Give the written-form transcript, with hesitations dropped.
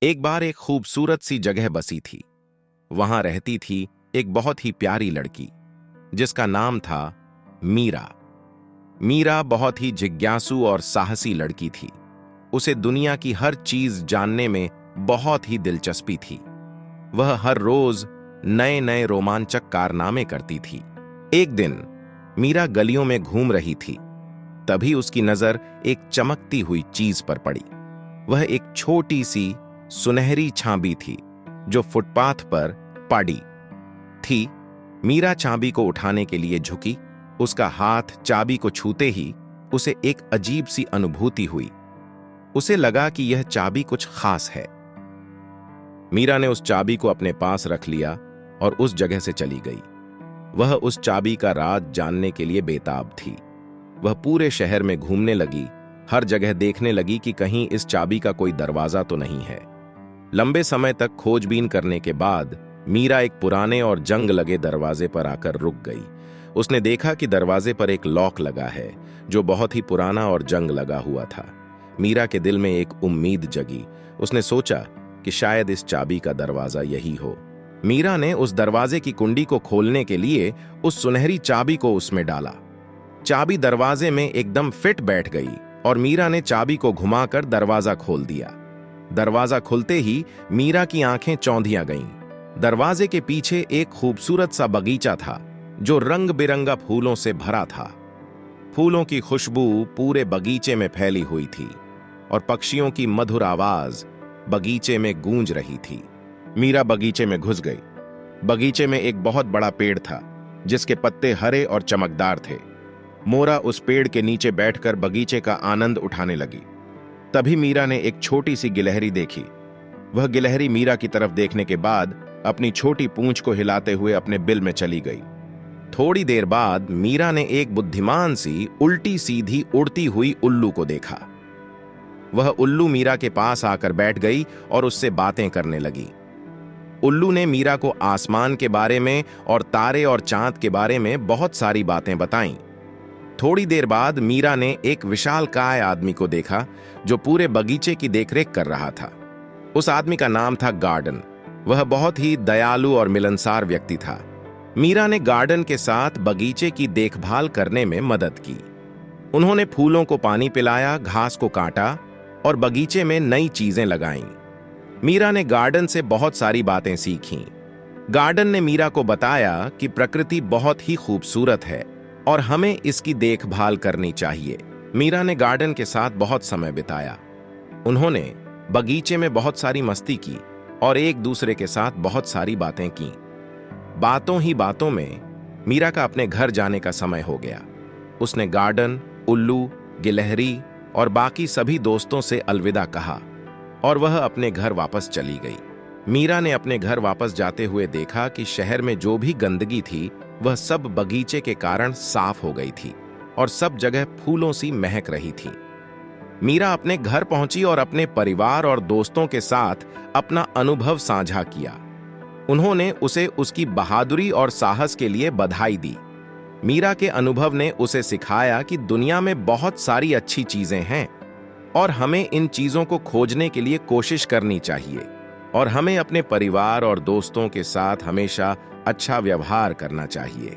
एक बार एक खूबसूरत सी जगह बसी थी। वहां रहती थी एक बहुत ही प्यारी लड़की जिसका नाम था मीरा। मीरा बहुत ही जिज्ञासु और साहसी लड़की थी। उसे दुनिया की हर चीज जानने में बहुत ही दिलचस्पी थी। वह हर रोज नए नए रोमांचक कारनामे करती थी। एक दिन मीरा गलियों में घूम रही थी। तभी उसकी नजर एक चमकती हुई चीज पर पड़ी। वह एक छोटी सी सुनहरी चाबी थी जो फुटपाथ पर पड़ी थी। मीरा चाबी को उठाने के लिए झुकी। उसका हाथ चाबी को छूते ही उसे एक अजीब सी अनुभूति हुई। उसे लगा कि यह चाबी कुछ खास है। मीरा ने उस चाबी को अपने पास रख लिया और उस जगह से चली गई। वह उस चाबी का राज जानने के लिए बेताब थी। वह पूरे शहर में घूमने लगी, हर जगह देखने लगी कि कहीं इस चाबी का कोई दरवाजा तो नहीं है। लंबे समय तक खोजबीन करने के बाद मीरा एक पुराने और जंग लगे दरवाजे पर आकर रुक गई। उसने देखा कि दरवाजे पर एक लॉक लगा है जो बहुत ही पुराना और जंग लगा हुआ था। मीरा के दिल में एक उम्मीद जगी। उसने सोचा कि शायद इस चाबी का दरवाजा यही हो। मीरा ने उस दरवाजे की कुंडी को खोलने के लिए उस सुनहरी चाबी को उसमें डाला। चाबी दरवाजे में एकदम फिट बैठ गई और मीरा ने चाबी को घुमाकर दरवाजा खोल दिया। दरवाजा खुलते ही मीरा की आंखें चौंधिया गईं। दरवाजे के पीछे एक खूबसूरत सा बगीचा था जो रंग बिरंगा फूलों से भरा था। फूलों की खुशबू पूरे बगीचे में फैली हुई थी और पक्षियों की मधुर आवाज बगीचे में गूंज रही थी। मीरा बगीचे में घुस गई। बगीचे में एक बहुत बड़ा पेड़ था जिसके पत्ते हरे और चमकदार थे। मोरा उस पेड़ के नीचे बैठकर बगीचे का आनंद उठाने लगी। तभी मीरा ने एक छोटी सी गिलहरी देखी। वह गिलहरी मीरा की तरफ देखने के बाद अपनी छोटी पूंछ को हिलाते हुए अपने बिल में चली गई। थोड़ी देर बाद मीरा ने एक बुद्धिमान सी उल्टी सीधी उड़ती हुई उल्लू को देखा। वह उल्लू मीरा के पास आकर बैठ गई और उससे बातें करने लगी। उल्लू ने मीरा को आसमान के बारे में और तारे और चांद के बारे में बहुत सारी बातें बताईं। थोड़ी देर बाद मीरा ने एक विशालकाय आदमी को देखा जो पूरे बगीचे की देखरेख कर रहा था। उस आदमी का नाम था गार्डन। वह बहुत ही दयालु और मिलनसार व्यक्ति था। मीरा ने गार्डन के साथ बगीचे की देखभाल करने में मदद की। उन्होंने फूलों को पानी पिलाया, घास को काटा और बगीचे में नई चीजें लगाईं। मीरा ने गार्डन से बहुत सारी बातें सीखीं। गार्डन ने मीरा को बताया कि प्रकृति बहुत ही खूबसूरत है और हमें इसकी देखभाल करनी चाहिए। मीरा ने गार्डन के साथ बहुत समय बिताया। उन्होंने बगीचे में बहुत सारी मस्ती की और एक दूसरे के साथ बहुत सारी बातें की। बातों ही बातों में मीरा का अपने घर जाने का समय हो गया। उसने गार्डन, उल्लू, गिलहरी और बाकी सभी दोस्तों से अलविदा कहा और वह अपने घर वापस चली गई। मीरा ने अपने घर वापस जाते हुए देखा कि शहर में जो भी गंदगी थी वह सब बगीचे के कारण साफ हो गई थी और सब जगह फूलों सी महक रही थी। मीरा अपने घर पहुंची और अपने परिवार और दोस्तों के साथ अपना अनुभव साझा किया। उन्होंने उसे उसकी बहादुरी और साहस के लिए बधाई दी। मीरा के अनुभव ने उसे सिखाया कि दुनिया में बहुत सारी अच्छी चीजें हैं और हमें इन चीजों को खोजने के लिए कोशिश करनी चाहिए और हमें अपने परिवार और दोस्तों के साथ हमेशा अच्छा व्यवहार करना चाहिए।